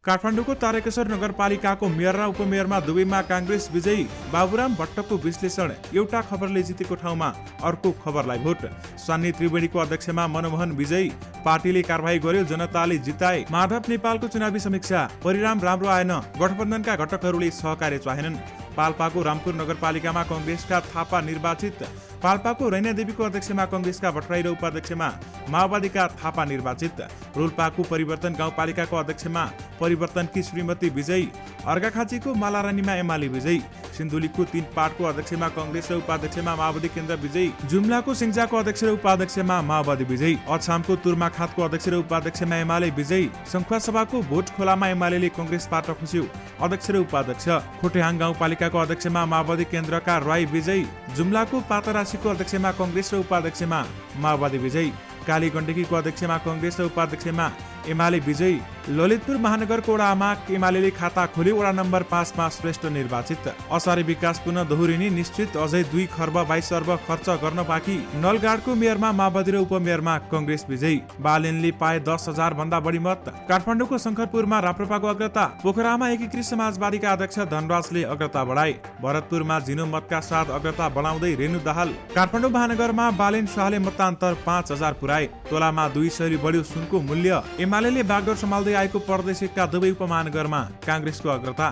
काठमाडौँको तारकेश्वर नगरपालिकाको मेयर र उपमेयरमा दुवैमा कांग्रेस विजयी। बाबुराम भट्टको विश्लेषण। एउटा खबरले जितेको ठाउँमा अर्को खबरलाई भोट। स्वानी त्रिवेणीको अध्यक्षमा मनमोहन विजयी। पार्टीले कारबाही गर्यो, जनताले जिताए। माधव नेपालको चुनावी समीक्षा। परिणाम राम्रो आएन, गठबन्धनका घटकहरूले सहकार्य चाहेनन्। पाल्पाको रामपुर नगरपालिकामा कांग्रेसका थापा निर्वाचित। पाल्पाको रैनादेवीको अध्यक्षमा कांग्रेसका भट्टराई र उपाध्यक्षमा माओवादीका थापा निर्वाचित। रोल्पाको परिवर्तन गाउँपालिकाको अध्यक्षमा परिवर्तनकी श्रीमती विजयी। अर्घाखाँचीको मालारानीमा एमाले विजयी। सिन्धुलीको 3 पाटको अध्यक्षमा कांग्रेस र उपाध्यक्षमा माओवादी केन्द्र विजयी। जुम्लाको सिङ्जाको अध्यक्ष र उपाध्यक्षमा माओवादी विजयी। अछामको तुर्माखातको अध्यक्ष र उपाध्यक्षमा एमाले विजयी। सङ्खुवासभाको भोट खोलामा एमाले कांग्रेसबाट खुस्यो अध्यक्ष र उपाध्यक्ष। खोटेहाङ गाउँपालिकाको अध्यक्षमा माओवादी केन्द्रका राई विजयी। जुम्लाको पातरासीको अध्यक्षमा कांग्रेस र उपाध्यक्षमा माओवादी विजयी। काली गण्डकीको अध्यक्षमा कांग्रेस र उपाध्यक्षमा एमाले विजयी। ललितपुर महानगरको वडामा एमाले खाता खोल्यो। वडा नम्बर 5 मा श्रेष्ठ निर्वाचित। असारे विकास पुनः दोहोरिने निश्चित। अझै 2 खर्ब 22 अर्ब खर्च गर्न बाँकी। नलगाडको मेयरमा माओवादी र उपमेयरमा कांग्रेस विजयी। बालेनले पाए 10,000 भन्दा बढी मत। काठमाडौँको शङ्करपुरमा राप्रपाको अग्रता। पोखरामा एकीकृत समाजवादीका अध्यक्ष धनराजले अग्रता बढाए। भरतपुरमा झिनो मतका साथ अग्रता बढाउँदै रेणु दाहाल। काठमाडौँ महानगरमा बालेन शाहले मतान्तर 5,000 पुर्याए। तोलामा 2 सय बढ्यो सुनको मूल्य। एमाले बागडोर सम्हाल्दै आएको प्रदेशका दुवै उपमहानगरमा कांग्रेसको अग्रता।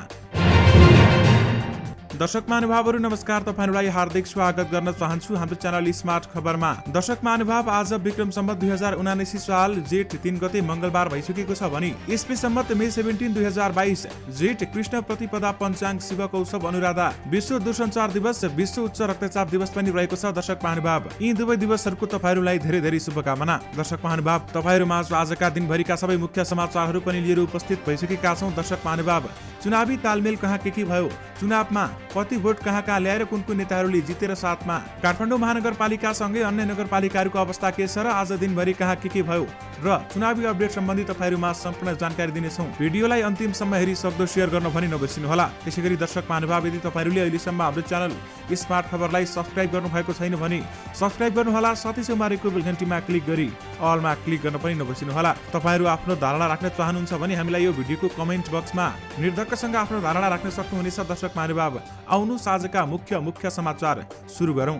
दर्शक महानुभावहरू नमस्कार, तपाईहरुलाई हार्दिक स्वागत गर्न चाहन्छु हाम्रो च्यानल स्मार्ट खबरमा। दर्शक महानुभाव, आज विक्रम सम्वत 2079 साल जेठ 3 गते मंगलबार भइसकेको छ भने ईस्वी सम्वत मे 17 2022 जेठ कृष्ण प्रतिपदा पञ्चाङ्ग शिव कौशव अनुराधा विश्व दूरसञ्चार दिवस, विश्व उच्च रक्तचाप दिवस पनि रहेको छ। दर्शक महानुभाव, यी दुवै दिवसहरूको तपाईहरुलाई धेरै धेरै शुभकामना। दर्शक महानुभाव, तपाईहरुमा आजका दिनभरिका सबै मुख्य समाचारहरू पनि लिएर उपस्थित भइसकेका छौं। दर्शक महानुभाव, चुनावी तालमेल कहाँ के भयो, चुनावमा कति भोट कहाँ ल्याएर कुन कुन नेताहरूले जितेर साथमा काठमाडौँ महानगरपालिका सँगै अन्य नगरपालिकाहरूको अवस्था के छ र आज दिनभरि कहाँ के भयो र चुनावी अपडेट सम्बन्धी तपाईहरुमा सम्पूर्ण जानकारी दिनेछौँ। भिडियोलाई अन्तिमसम्म हेरी सक्दो शेयर गर्न भनी नबिर्सिनुहोला। त्यसैगरी दर्शक महानुभाव, यदि तपाईहरुले अहिलेसम्म हाम्रो च्यानल स्मार्ट खबरलाई सब्स्क्राइब गर्नु भएको छैन भने सब्स्क्राइब गर्नुहोला। साथै छेउमा रहेको बेल घण्टीमा क्लिक गरी अलमा क्लिक गर्न पनि नबिर्सिनुहोला। तपाईहरु आफ्नो धारणा राख्न चाहनुहुन्छ भने हामीलाई यो भिडियोको कमेन्ट बक्समा निर्धक्कसँग आफ्नो धारणा राख्न सक्नुहुनेछ। दर्शक महानुभाव, आउनुहोस् आजका मुख्य समाचार सुरु गरौं।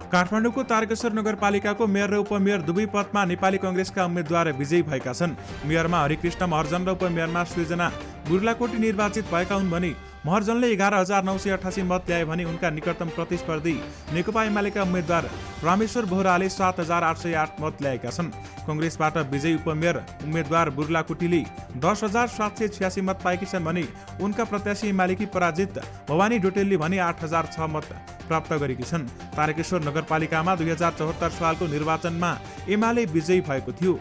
काठमाडौँको तारकेश्वर नगरपालिकाको मेयर र उपमेयर दुवै पदमा नेपाली कांग्रेसका उम्मेद्वार विजयी भएका छन्। मेयरमा हरिकृष्ण महर्जन र उपमेयरमा सृजना बुर्लाकोटी निर्वाचित भएका हुन् भने महर्जनले 11,988 मत ल्याए भने उनका निकटतम प्रतिस्पर्धी नेकपा एमालेका उम्मेद्वार रामेश्वर बोहराले 7,808 मत ल्याएका छन्। कांग्रेसबाट विजयी उपमेयर उम्मेद्वार बुर्लाकोटीले 10,786 मत पाएकी छन् भने उनका प्रत्याशी एमालेकी पराजित भवानी डोटेलले भने 8,006 मत प्राप्त गरेकी छन्। तारकेश्वर नगरपालिकामा 2074 सालको निर्वाचनमा एमाले विजयी भएको थियो।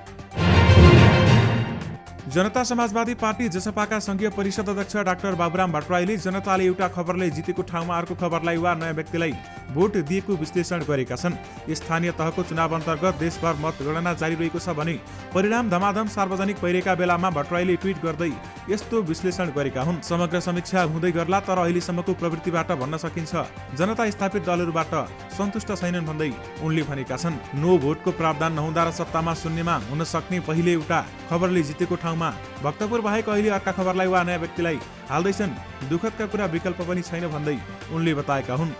जनता समाजवादी पार्टी जसपाका संघीय परिषद अध्यक्ष डाक्टर बाबुराम भट्टराईले जनताले एउटा खबरले जितेको ठाउँमा अर्को खबरलाई वा नयाँ व्यक्तिलाई भोट दिएको विश्लेषण गरेका छन्। स्थानीय तहको चुनाव अन्तर्गत देशभर मतगणना जारी रहेको छ भने परिणाम धमाधम सार्वजनिक भइरहेका बेलामा भट्टराईले ट्विट गर्दै यस्तो विश्लेषण गरेका हुन्। समग्र समीक्षा हुँदै गर्ला, तर अहिलेसम्मको प्रवृत्तिबाट भन्न सकिन्छ जनता स्थापित दलहरूबाट सन्तुष्ट छैनन् भन्दै उनले भनेका छन्। नो भोटको प्रावधान नहुँदा र सत्तामा शून्यमा हुन सक्ने पहिले एउटा खबरले जितेको ठाउँमा भक्तपुर बाहेक अहिले अर्का खबरलाई वा नयाँ व्यक्तिलाई हाल्दैछन्। दुःखदका कुरा विकल्प पनि छैन भन्दै उनले बताएका हुन्।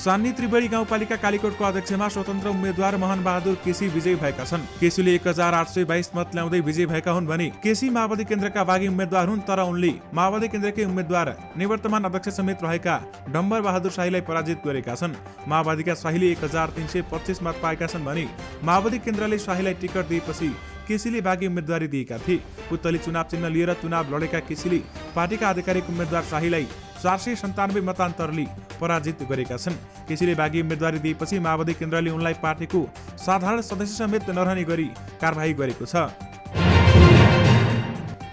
स्वानी त्रिवेणी गाउँपालिका कालीकोटको अध्यक्षमा स्वतन्त्र उम्मेद्वार मोहन बहादुर केसी विजयी भएका छन्। केसीले 1,822 मत ल्याउँदै विजयी भएका हुन् भने केसी माओवादी केन्द्रका बागी उम्मेद्वार हुन्, तर उनले माओवादी केन्द्रकै उम्मेद्वार निवर्तमान अध्यक्ष समेत रहेका डम्बर बहादुर शाहीलाई पराजित गरेका छन्। माओवादीका शाहीले 1,325 मत पाएका छन् भने माओवादी केन्द्रले शाहीलाई टिकट दिएपछि केसीले बागी उम्मेदवारी दिएका थिए। पुतली चुनाव चिन्ह लिएर चुनाव लडेका केसीले पार्टीका आधिकारिक उम्मेद्वार शाहीलाई 497 मतान्तरले पराजित गरेका छन्। केसीले बागी उम्मेदवारी दिएपछि माओवादी केन्द्रले उनलाई पार्टीको साधारण सदस्य समेत नरहने गरी कारबाही गरेको छ।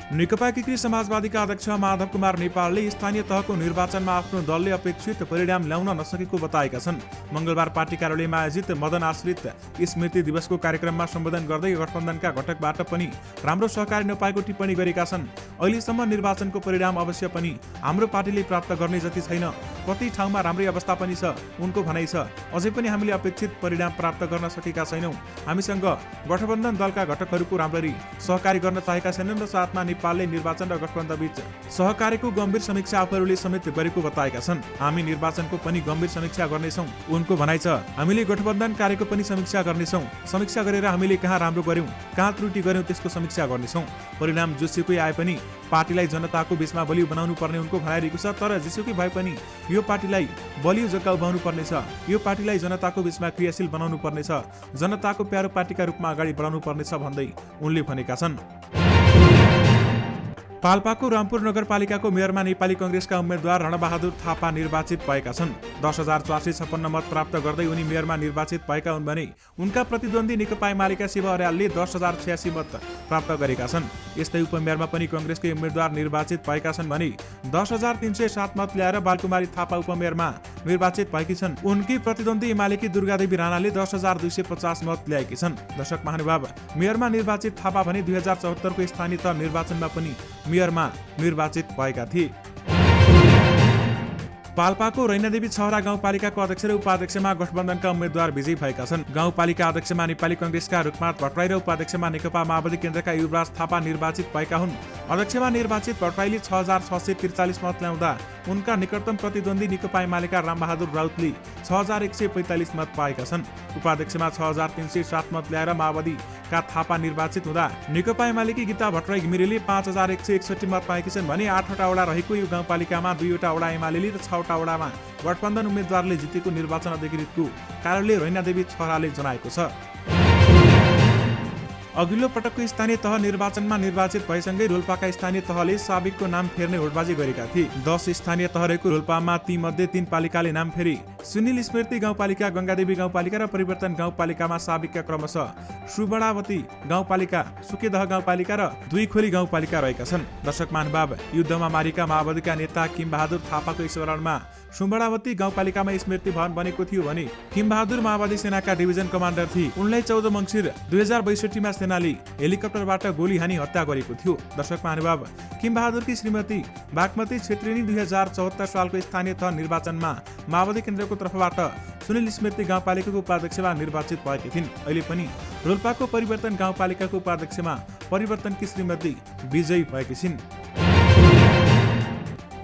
नेकपा एकीकृत समाजवादीका अध्यक्ष माधव कुमार नेपालले स्थानीय तहको निर्वाचनमा आफ्नो दलले अपेक्षित परिणाम ल्याउन नसकेको बताएका छन्। मंगलबार पार्टी कार्यालयमा आयोजित मदन आश्रित स्मृति दिवसको कार्यक्रममा सम्बोधन गर्दै गठबन्धनका घटकबाट पनि राम्रो सहकारी नपाएको टिप्पणी गरेका छन्। अहिलेसम्म निर्वाचनको परिणाम अवश्य पनि हाम्रो पार्टीले प्राप्त गर्ने जति छैन, कति ठाउँमा राम्रै अवस्था पनि छ उनको भनाइ छ। अझै पनि हामीले अपेक्षित परिणाम प्राप्त गर्न सकेका छैनौँ। हामीसँग गठबन्धन दलका घटकहरूको राम्ररी सहकारी गर्न चाहेका छैनन् र साथमा नेपालले निर्वाचन र गठबन्धन बीच सहकारीको गम्भीर समीक्षा आफूहरूले समेत गरेको बताएका छन्। हामी निर्वाचनको पनि गम्भीर समीक्षा गर्नेछौँ उनको भनाइ छ। हामीले गठबन्धन कार्यको पनि समीक्षा गर्नेछौँ। समीक्षा गरेर हामीले कहाँ राम्रो गर्यौँ, कहाँ त्रुटि गर्यौँ त्यसको समीक्षा गर्नेछौँ। परिणाम जोसुकै आए पनि पार्टीलाई जनताको बीचमा बलियो बनाउनु पर्ने उनको भनाइ रहेको छ। तर जेसुकै भए पनि यो पार्टीलाई बलियो जग्गा उभाउनु पर्नेछ। यो पार्टीलाई जनताको बीचमा क्रियाशील बनाउनु पर्नेछ। जनताको प्यारो पार्टीका रूपमा अगाडि बढाउनु पर्नेछ भन्दै उनले भनेका छन्। पाल्पाको रामपुर नगरपालिकाको मेयरमा नेपाली कङ्ग्रेसका उम्मेद्वार रणबहादुर थापा निर्वाचित भएका छन्। 10,456 मत प्राप्त गर्दै उनी मेयरमा निर्वाचित भएका हुन् भने उनका प्रतिद्वन्दी नेकपा एमालेका शिव अर्यालले 10,086 मत प्राप्त गरेका छन्। यस्तै उपमेयरमा पनि कङ्ग्रेसकै उम्मेद्वार निर्वाचित भएका छन् भने 10,307 मत ल्याएर बालकुमारी थापा उपमेयरमा निर्वाचित भएकी छन्। उनकी प्रतिद्वन्दी एमालेकी दुर्गादेवी राणाले 10,250 मत ल्याएकी छन्। दर्शक महानुभाव, मेयरमा निर्वाचित थापा भने 2074 को स्थानीय तह निर्वाचनमा पनि मेयरमा निर्वाचित भएका थिए। पाल्पाको रैनादेवी छहरा गाउँपालिकाको अध्यक्ष र उपाध्यक्षमा गठबन्धनका उम्मेद्वार विजयी भएका छन्। गाउँपालिका अध्यक्षमा नेपाली कङ्ग्रेसका रुखमाथ भट्टराई र उपाध्यक्षमा नेकपा माओवादी केन्द्रका युवराज थापा निर्वाचित भएका हुन्। अध्यक्षमा निर्वाचित भट्टराईले 6,643 मत ल्याउँदा उनका निकटतम प्रतिद्वन्दी नेकपा एमालेका रामबहादुर राउतले 6,145 मत पाएका छन्। उपाध्यक्षमा 6,307 मत ल्याएर माओवादीका थापा निर्वाचित हुँदा नेकपा एमालेकी गीता भट्टराई घिमिरेले 5,161 मत पाएकी छन् भने 8वटा वडा रहेको यो गाउँपालिकामा 2वटा वडा एमालेले र 6वटा वडामा गठबन्धन उम्मेद्वारले जितेको निर्वाचन अधिकृतको कार्यालय रैनादेवी छहराले जनाएको छ। अघिल्लो पटकको स्थानीय तह निर्वाचनमा निर्वाचित भएसँगै रोल्पाका स्थानीय तहले साबिकको नाम फेर्ने होडबाजी गरेका थिए। 10 स्थानीय तह रहेको रोल्पामा ती मध्ये 3 पालिकाले नाम फेरे। सुनिल स्मृति गाउँपालिका, गंगादेवी गाउँपालिका र परिवर्तन गाउँपालिकामा साबिकका क्रमशः सुबडावती गाउँपालिका, सुकेदह गाउँपालिका र दुईखोली गाउँपालिका रहेका छन्। दर्शक महानुभाव, युद्धमा मारिएका माओवादीका नेता किमबहादुर थापाको स्मरणमा सुबडावती गाउँपालिकामा स्मृति भवन बनेको थियो भने किमबहादुर माओवादी सेनाका डिभिजन कमान्डर थिए। उनलाई 14 मङ्सिर 2062 मा सेनाले हेलिकप्टरबाट गोली हानी हत्या गरेको थियो। दर्शक महानुभाव, किमबहादुरकी श्रीमती बागमती छेत्रीनी 2074 सालको स्थानीय तह निर्वाचनमा माओवादी केन्द्रको तर्फबाट सुनिल स्मृति गाउँपालिकाको उपाध्यक्षमा निर्वाचित भएकी थिइन्। अहिले पनि रोल्पाको परिवर्तन गाउँपालिकाको उपाध्यक्षमा परिवर्तनकी श्रीमती विजयी भएकी छिन्।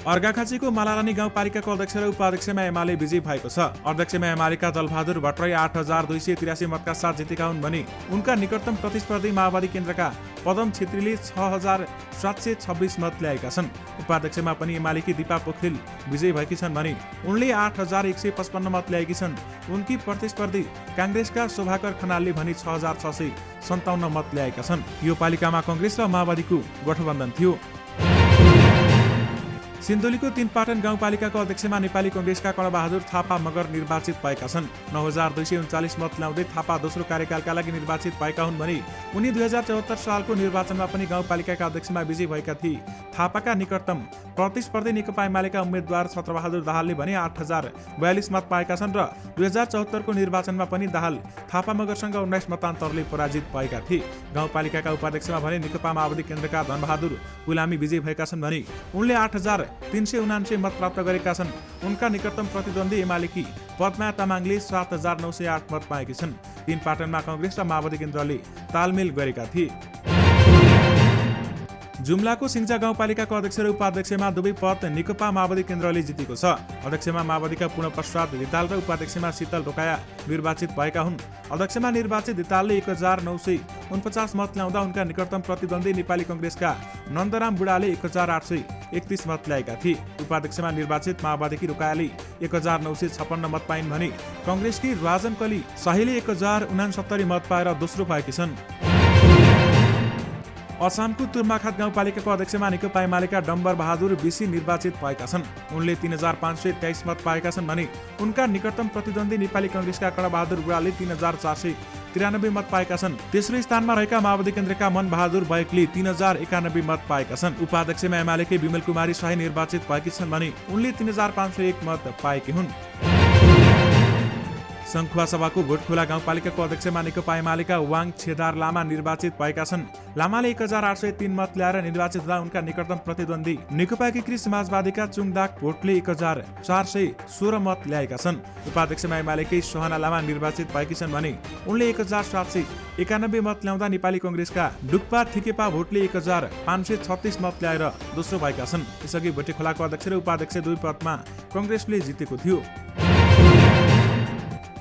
अर्घाखाँचीको मालारानी गाउँपालिकाको अध्यक्ष र उपाध्यक्षमा एमाले विजयी भएको छ। अध्यक्षमा एमालेका दलबहादुर भट्टराई 8,283 मतका साथ जितेका हुन् भने उनका निकटतम प्रतिस्पर्धी माओवादी केन्द्रका पदम छेत्रीले 6,726 मत ल्याएका छन्। उपाध्यक्षमा पनि एमालेकी दिपा पोखरेल विजयी भएकी छन् भने उनले 8,155 मत ल्याएकी छन्। उनकी प्रतिस्पर्धी काङ्ग्रेसका शोभाकर खनालले भने 6,657 मत ल्याएका छन्। यो पालिकामा कङ्ग्रेस र माओवादीको गठबन्धन थियो। सिन्धुलीको 3 पाटन गाउँपालिकाको अध्यक्षमा नेपाली कङ्ग्रेसका कर्णबहादुर थापा मगर निर्वाचित भएका छन्। 9,239 मत ल्याउँदै थापा दोस्रो कार्यकालका लागि निर्वाचित भएका हुन् भने उनी 2074 सालको निर्वाचनमा पनि गाउँपालिकाका अध्यक्षमा विजयी भएका थिए। थापाका निकटतम प्रतिस्पर्धी नेकपा एमालेका उम्मेद्वार छत्रबहादुर दाहालले भने 8,042 मत पाएका छन् र 2074 को निर्वाचनमा पनि दाहाल थापा मगरसँग 19 मतान्तरले पराजित भएका थिए। गाउँपालिकाका उपाध्यक्षमा भने नेकपा माओवादी केन्द्रका धनबहादुर गुलामी विजयी भएका छन् भने उनले 8,379 मत प्राप्त गरेका छन्। उनका निकटतम प्रतिद्वन्दी एमालेकी पद्मा तामाङले 7,908 मत पाएकी छन्। 3 पाटनमा कङ्ग्रेस र माओवादी केन्द्रले तालमेल गरेका थिए। जुम्लाको सिङ्जा गाउँपालिकाको अध्यक्ष र उपाध्यक्षमा दुवै पद नेकपा माओवादी केन्द्रले जितेको छ। अध्यक्षमा माओवादीका पूर्णप्रसाद धिताल र उपाध्यक्षमा शीतल ढोकाया निर्वाचित भएका हुन्। अध्यक्षमा निर्वाचित धितालले 1,949 मत ल्याउँदा उनका निकटतम प्रतिद्वन्दी नेपाली कङ्ग्रेसका नन्दराम बुढाले 1,831 मत ल्याएका थिए। उपाध्यक्षमा निर्वाचित माओवादीकी रोकायाले 1,956 मत पाइन् भने कङ्ग्रेसकी राजन कली शाहीले 1,069 मत पाएर दोस्रो भएकी छन्। असमको तुर्माखात गाउँपालिकाको अध्यक्षमा नेकपा एमालेका डम्बर बहादुर विसी निर्वाचित भएका छन्। उनले 3,523 मत पाएका छन् भने उनका निकटतम प्रतिद्वन्दी नेपाली कङ्ग्रेसका कर्णबहादुर बुढाले 3,493 मत पाएका छन्। तेस्रो स्थानमा रहेका माओवादी केन्द्रका मन बहादुर बैकले 3,091 मत पाएका छन्। उपाध्यक्षमा एमालेकी विमल कुमारी शाही निर्वाचित भएकी छन् भने उनले 3,501 मत पाएकी हुन्। सङ्खुवा सभाको भोटखोला गाउँपालिकाको अध्यक्षमा नेकपा एमालेका वाङ छेदार लामा निर्वाचित भएका छन्। लामाले 1803 मत ल्याएर निर्वाचित हुँदा उनका निकटतम प्रतिद्वन्दी नेकपा एकीकृत समाजवादीका चुङदाक भोटले 1416 मत ल्याएका छन्। उपाध्यक्षमा एमालेकै सोहना लामा निर्वाचित भएकी छन् भने उनले 1791 मत ल्याउँदा नेपाली कङ्ग्रेसका डुक्पा थिकेपा भोटले 1536 मत ल्याएर दोस्रो भएका छन्। यसअघि भोटेखोलाको अध्यक्ष र उपाध्यक्ष दुई पदमा कङ्ग्रेसले जितेको थियो।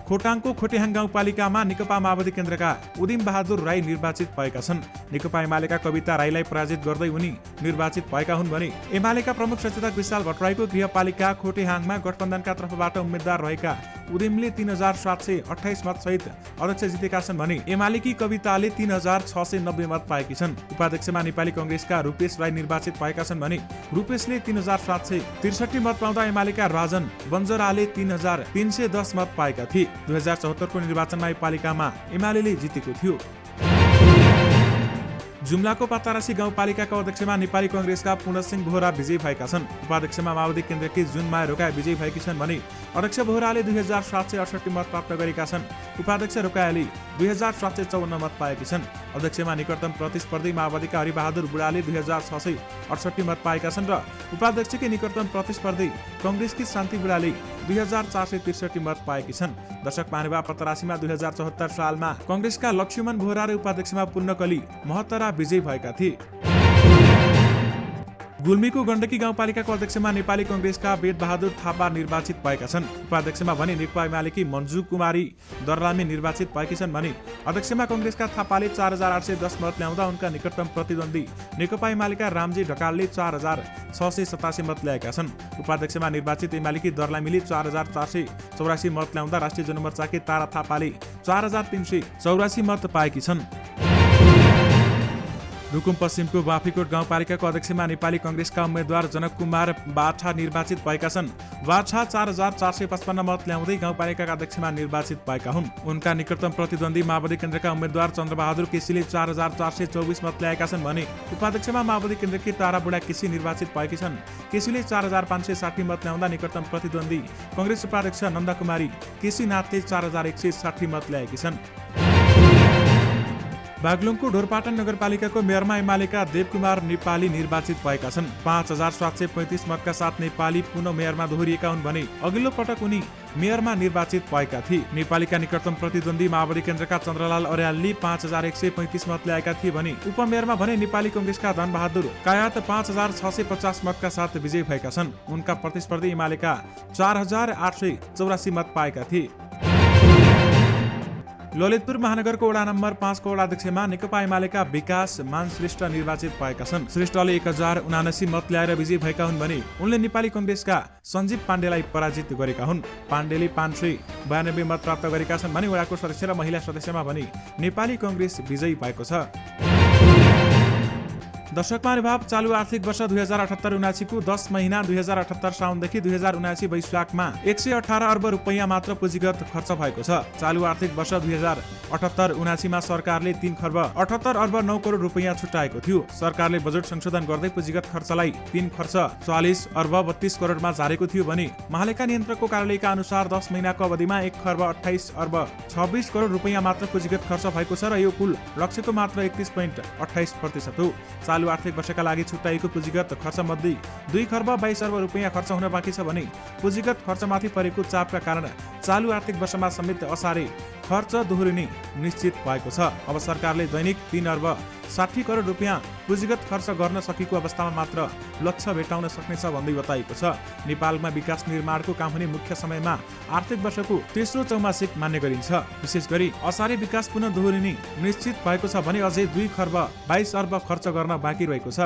खोटाङको खोटेहाङ गाउँपालिकामा नेकपा माओवादी केन्द्रका उदिम बहादुर राई निर्वाचित भएका छन्। नेकपा एमालेका कविता राईलाई पराजित गर्दै उनी निर्वाचित भएका हुन् भने एमालेका प्रमुख सचेतक विशाल भट्टराईको गृहपालिका खोटेहाङमा गठबन्धनका तर्फबाट उम्मेद्वार रहेका उदिमले 3728 मत सहित अध्यक्ष जितेका छन् भने एमालेकी कविताले 3690 मत पाएकी छन्। उपाध्यक्षमा नेपाली कङ्ग्रेसका रूपेश राई निर्वाचित भएका छन् भने रूपेशले 3763 मत पाउँदा एमालेका राजन बन्जराले 3310 मत पाएका थिए। 2074 को निर्वाचनमा यो पालिकामा एमालेले जितेको थियो। जुम्लाको पातारासी गाउँपालिकाको अध्यक्षमा नेपाली कङ्ग्रेसका पूर्णसिंह बोहरा विजयी भएका छन्। उपाध्यक्षमा माओवादी केन्द्रकी जुनमाया रोकाया विजयी भएकी छन् भने अध्यक्ष बोहराले 2768 मत प्राप्त गरेका छन्। उपाध्यक्ष रोकायाले 2754 मत पाएकी छन्। अध्यक्षमा निकटतम प्रतिस्पर्धी माओवादीका हरिबहादुर बुढाले 2668 मत पाएका छन् र उपाध्यक्षकी निकटतम प्रतिस्पर्धी कङ्ग्रेसकी शान्ति बुढाले 2463 मत पाएकी छन्। दर्शक महानुभाव, पतरासीमा 2074 सालमा कङ्ग्रेसका लक्ष्मण बोहरा र उपाध्यक्षमा पुण्यकली महतरा विजयी भएका थिए। गुल्मीको गण्डकी गाउँपालिकाको अध्यक्षमा नेपाली कङ्ग्रेसका वेद बहादुर थापा निर्वाचित भएका छन्। उपाध्यक्षमा भने नेकपा एमालेकी मन्जु कुमारी दर्लामी निर्वाचित भएकी छन् भने अध्यक्षमा कङ्ग्रेसका थापाले 4810 मत ल्याउँदा उनका निकटतम प्रतिद्वन्दी नेकपा एमालेका रामजी ढकालले 4687 मत ल्याएका छन्। उपाध्यक्षमा निर्वाचित एमालेकी दर्लामीले 4484 मत ल्याउँदा राष्ट्रिय जनमोर्चाकी तारा थापाले 4384 मत पाएकी छन्। रुकुम पश्चिमको बाफीकोट गाउँपालिकाको अध्यक्षमा नेपाली कङ्ग्रेसका उम्मेद्वार जनक कुमार बाछा निर्वाचित भएका छन्। बाछा 4455 मत ल्याउँदै गाउँपालिकाका अध्यक्षमा निर्वाचित भएका हुन्। उनका निकटतम प्रतिद्वन्दी माओवादी केन्द्रका उम्मेद्वार चन्द्रबहादुर केसीले 4424 मत ल्याएका छन् भने उपाध्यक्षमा माओवादी केन्द्रकी तारा बुढा केसी निर्वाचित भएकी छन्। केसीले 4560 मत ल्याउँदा निकटतम प्रतिद्वन्दी कङ्ग्रेस उपाध्यक्ष नन्दकुमारी केसीनाथले 4160 मत ल्याएकी छन्। बागलुङको ढोरपाटन नगरपालिकाको मेयरमा एमालेका देवकुमार नेपाली निर्वाचित भएका छन्। 5735 मतका साथ नेपाली पुनः मेयरमा दोहोरिएका हुन् भने अघिल्लो पटक उनी मेयरमा निर्वाचित भएका थिए। नेपालीका निकटतम प्रतिद्वन्दी माओवादी केन्द्रका चन्द्रलाल अर्यालले 5135 मत ल्याएका थिए भने उपमेयरमा भने नेपाली कङ्ग्रेसका धनबहादुर कायात 5650 मतका साथ विजयी भएका छन्। उनका प्रतिस्पर्धी एमालेका 4884 मत पाएका थिए। ललितपुर महानगरको वडा नम्बर 5 को वडाध्यक्षमा नेकपा एमालेका विकास मान श्रेष्ठ निर्वाचित भएका छन्। श्रेष्ठले 1079 मत ल्याएर विजयी भएका हुन् भने उनले नेपाली कङ्ग्रेसका सञ्जीव पाण्डेलाई पराजित गरेका हुन्। पाण्डेले 592 मत प्राप्त गरेका छन् भने वडाको सदस्य र महिला सदस्यमा भने नेपाली कङ्ग्रेस विजयी भएको छ। दर्शक महानुभाव, चालु आर्थिक वर्ष 2078-79 को 10 महिना 2078 साउनदेखि 2079 वैशाखमा 118 अर्ब रुपैयाँ मात्र पुँजीगत खर्च भएको छ। चालु आर्थिक वर्ष 2078-79 मा सरकारले 3 खर्ब 78 अर्ब 9 करोड रुपैयाँ छुट्याएको थियो। सरकारले बजेट संशोधन गर्दै पुँजीगत खर्चलाई 3 खर्च 44 अर्ब 32 करोडमा झारेको थियो भने महालेखा नियन्त्रकको कार्यालयका अनुसार 10 महिनाको अवधिमा 1 खर्ब 28 अर्ब 26 करोड रुपैयाँ मात्र पुँजीगत खर्च भएको छ र यो कुल लक्ष्यको मात्र 31.28% हो। चालु आर्थिक वर्षका लागि छुट्याएको पुँजीगत खर्च मध्ये 2 खर्ब 22 अर्ब रुपैयाँ खर्च हुन बाँकी छ भने पुँजीगत खर्चमाथि परेको चापका कारण चालु आर्थिक वर्षमा समेत असारे खर्च दोहोरिने निश्चित भएको छ। अब सरकारले दैनिक 3 अर्ब 60 करोड रुपैयाँ पुँजीगत खर्च गर्न सकेको अवस्थामा मात्र लक्ष्य भेटाउन सक्नेछ भन्दै बताइएको छ। नेपालमा विकास निर्माणको काम हुने मुख्य समयमा आर्थिक वर्षको तेस्रो चौमासिक मान्य गरिन्छ। विशेष गरी असारे विकास पुनः दोहोरिने निश्चित भएको छ भने अझै 2 खर्ब 22 अर्ब खर्च गर्न बाँकी रहेको छ।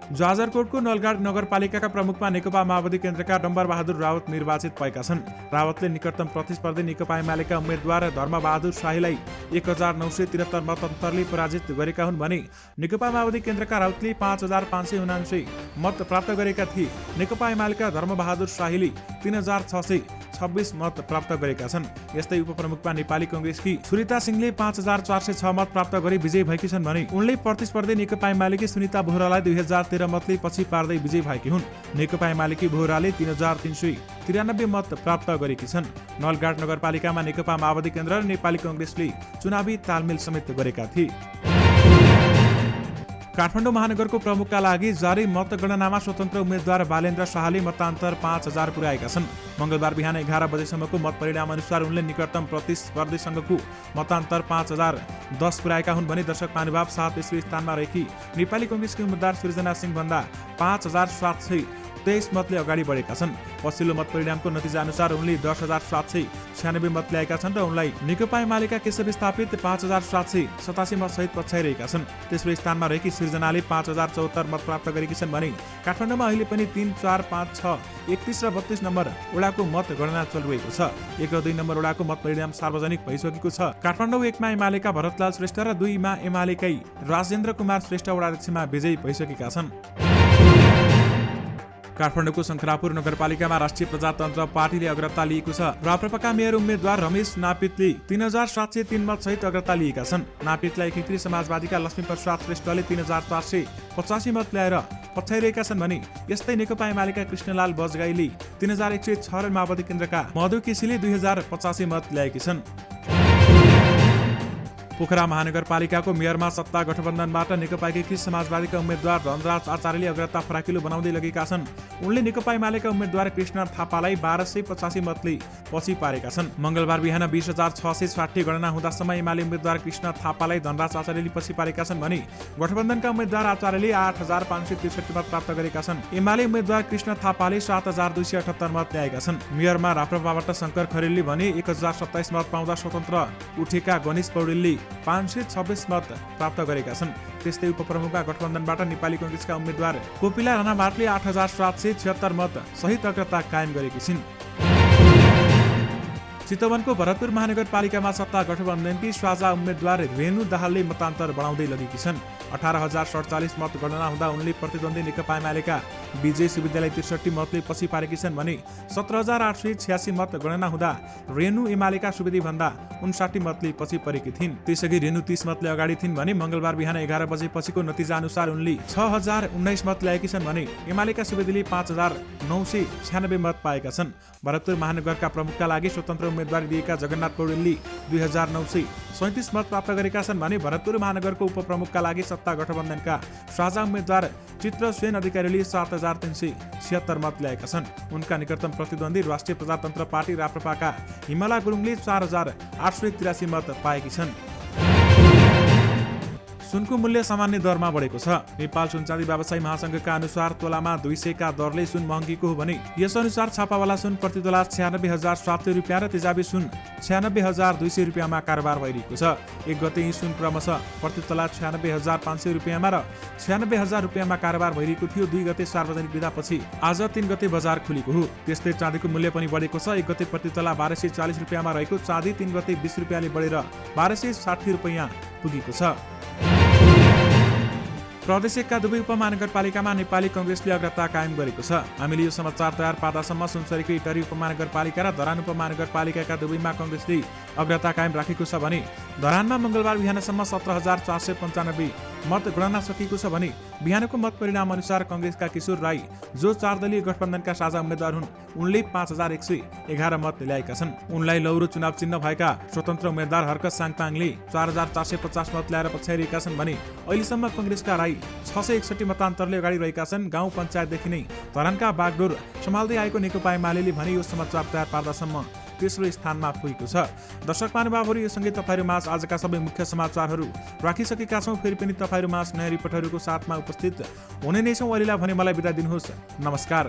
जाजरकोटको नलगाड नगरपालिकाका प्रमुखमा नेकपा माओवादी केन्द्रका डम्बर बहादुर रावत निर्वाचित भएका छन्। रावतले निकटतम प्रतिस्पर्धी नेकपा एमालेका उम्मेद्वार धर्मबहादुर शाहीलाई 1973 मत अन्तरले पराजित गरेका हुन् भने नेकपा माओवादी केन्द्रका राउतले 5579 मत प्राप्त गरेका थिए। नेकपा एमालेका धर्मबहादुर शाहीले 3646 26 मत प्राप्त गरेका छन्। यस्तै उपप्रमुखमा नेपाली कांग्रेसकी सुनिता सिंहले 5406 मत प्राप्त गरी विजयी भएकी छन् भने उनले प्रतिस्पर्धी नेकपा एमालेकी सुनिता बोहरालाई 2013 मतले पछि पार्दै विजयी भएकी हुन्। नेकपा एमालेकी बोहराले 3393 मत प्राप्त गरेकी छन्। नलगाड नगरपालिकामा नेकपा माओवादी केन्द्र र नेपाली कांग्रेसले चुनावी तालमेल समेत गरेका थिए। काठमाडौँ महानगरको प्रमुखका लागि जारी मतगणनामा स्वतन्त्र उम्मेद्वार बालेन्द्र शाहले मतान्तर 5000 पुर्याएका छन्। मंगलबार बिहान 11 बजेसम्मको मत परिणाम अनुसार उनले निकटतम प्रतिस्पर्धीसँगको मतान्तर 5010 पुर्याएका हुन् भने दर्शक महानुभाव साथ तेस्रो स्थानमा रहेकी नेपाली कांग्रेसकी उम्मेद्वार सृजना सिंह भन्दा 5723 मतले अगाडि बढेका छन्। पछिल्लो मत परिणामको नतिजा अनुसार उनले 10796 मत ल्याएका छन् र उनलाई नेकपा एमालेका केशव स्थापित 5787 मत सहित पछ्याइरहेका छन्। तेस्रो स्थानमा रहेकी सृजनाले 5074 मत प्राप्त गरेकी छन् भने काठमाडौँमा अहिले पनि 3, 4, 5, 6, 31 र 32 नम्बर वडाको मत गणना चलिरहेको छ। 1 र 2 नम्बर वडाको मत परिणाम सार्वजनिक भइसकेको छ। काठमाडौँ 1 मा एमालेका भरतलाल श्रेष्ठ र 2 मा एमालेकै राजेन्द्र कुमार श्रेष्ठ वडाध्यक्षमा विजयी भइसकेका छन्। काठमाडौँको शङ्खरापुर नगरपालिकामा राष्ट्रिय प्रजातन्त्र पार्टीले अग्रता लिएको छ। राप्रपाका मेयर उम्मेद्वार रमेश नापितले 3703 मत सहित अग्रता लिएका छन्। नापितलाई एकीकृत समाजवादीका लक्ष्मीप्रसाद श्रेष्ठले 3485 मत ल्याएर पछ्याइरहेका छन् भने यस्तै नेकपा एमालेका कृष्णलाल बजगाईले 3106 र माओवादी केन्द्रका मधु केसीले 2085 मत ल्याएकी छन्। पोखरा महानगरपालिकाको मेयरमा सत्ता गठबन्धनबाट नेकपा एकीकृत समाजवादीका उम्मेद्वार धनराज आचार्यले अग्रता फराकिलो बनाउँदै लगेका छन्। उनले नेकपा एमालेका उम्मेद्वार कृष्ण थापालाई 1285 मतले पछि पारेका छन्। मंगलबार बिहान 20660 गणना हुँदासम्म एमाले उम्मेद्वार कृष्ण थापालाई धनराज आचार्यले पछि पारेका छन् भने गठबन्धनका उम्मेद्वार आचार्यले 8563 मत प्राप्त गरेका छन्। एमाले उम्मेद्वार कृष्ण थापाले 7278 मत ल्याएका छन्। मेयरमा राप्रपाबाट शङ्कर खरेलले भने 1027 मत पाउँदा स्वतन्त्र उठेका गणेश पौडेलले 526 मत प्राप्त गरेका छन्। त्यस्तै उपप्रमुखमा गठबन्धनबाट नेपाली कांग्रेसका उम्मेद्वार कोपिला राणाभाटले 8776 मत सहित अग्रता कायम गरेकी छिन्। चितवनको भरतपुर महानगरपालिकामा सत्ता गठबन्धनकी साझा उम्मेद्वार रेणु दाहालले मतान्तर बढाउँदै लगेकी छन्। 18047 मत गणना हुँदा उनले प्रतिद्वन्दी नेकपा एमालेका विजय सुविद्यालाई 63 मतले पछि पारेकी छन् भने 17886 मत गणना हुँदा रेणु एमालेका सुवेदी भन्दा 59 मतले पछि परेकी थिइन्। त्यसअघि रेणु 30 मतले अगाडि थिइन् भने मंगलबार बिहान 11 बजे पछिको नतिजा अनुसार उनले 6019 मत ल्याएकी छन् भने एमालेका सुवेदीले 5996 मत पाएका छन्। भरतपुर महानगरका प्रमुखका लागि स्वतन्त्र उम्मेदवारी दिएका जगन्नाथ पौडेलले 2937 मत प्राप्त गरेका छन् भने भरतपुर महानगरको उपप्रमुखका लागि सत्ता गठबन्धनका साझा उम्मेद्वार चित्र सेन अधिकारीले 7376 मत ल्याएका छन्। उनका निकटतम प्रतिद्वन्दी राष्ट्रिय प्रजातन्त्र पार्टी राप्रपाका हिमाला गुरुङले 4883 मत पाएकी छन्। सुनको मूल्य सामान्य दरमा बढेको छ। नेपाल सुन चाँदी व्यवसायी महासंघका अनुसार तोलामा 200 का दरले सुन महँगीको हो भने यस अनुसार छापावाला सुन प्रति तोला 96700 रुपियाँ र तेजाबी सुन 96200 रुपियाँमा कारोबार भइरहेको छ। 1 गते यी सुन क्रमशः प्रति तोला 96500 रुपियाँमा र 96000 रुपियाँमा कारोबार भइरहेको थियो। 2 गते सार्वजनिक विदापछि आज 3 गते बजार खुलेको हो। त्यस्तै चाँदीको मूल्य पनि बढेको छ। 1 गते प्रति तोला 1240 रुपियाँमा रहेको चाँदी 3 गते 20 रुपियाँले बढेर 1260 रुपियाँ पुगेको छ। प्रदेश 1 का दुवै उपमहानगरपालिकामा नेपाली कांग्रेसले अग्रता कायम गरेको छ। हामीले यो समाचार तयार पार्दासम्म सुनसरीको इटरी उपमहानगरपालिका र धरान उपमहानगरपालिकाका दुवैमा कांग्रेसले अग्रता कायम राखेको छ भने धरानमा मंगलबार बिहानसम्म 17495 मत गणना सकिएको छ भने बिहानको मत परिणाम अनुसार कांग्रेसका किशोर राई जो 4 दलीय गठबन्धनका साझा उम्मेद्वार हुन् उनले 5111 मत ल्याएका छन्। उनलाई लौरो चुनाव चिन्ह भएका स्वतन्त्र उम्मेद्वार हर्क साङपाङले 4450 मत ल्याएर पछ्याइरहेका छन् भने अहिलेसम्म कांग्रेसका राई 661 मतान्तरले अगाडि रहेका छन्। गाउँ पञ्चायतदेखि नै धरानका बागडोर सम्हाल्दै आएको नेकपा एमालेले भने यो समाचार तयार पार्दासम्म तेस्रो स्थानमा पुगेको छ। दर्शक महानुभावहरू यो सँगै तपाईहरुमाझ आजका सबै मुख्य समाचारहरू राखिसकेका छौं। फेरि पनि तपाईहरुमाझ नयाँ रिपोर्टहरूको साथमा उपस्थित हुने नै छौं। अहिलेलाई भने मलाई बिदा दिनुहोस्। नमस्कार।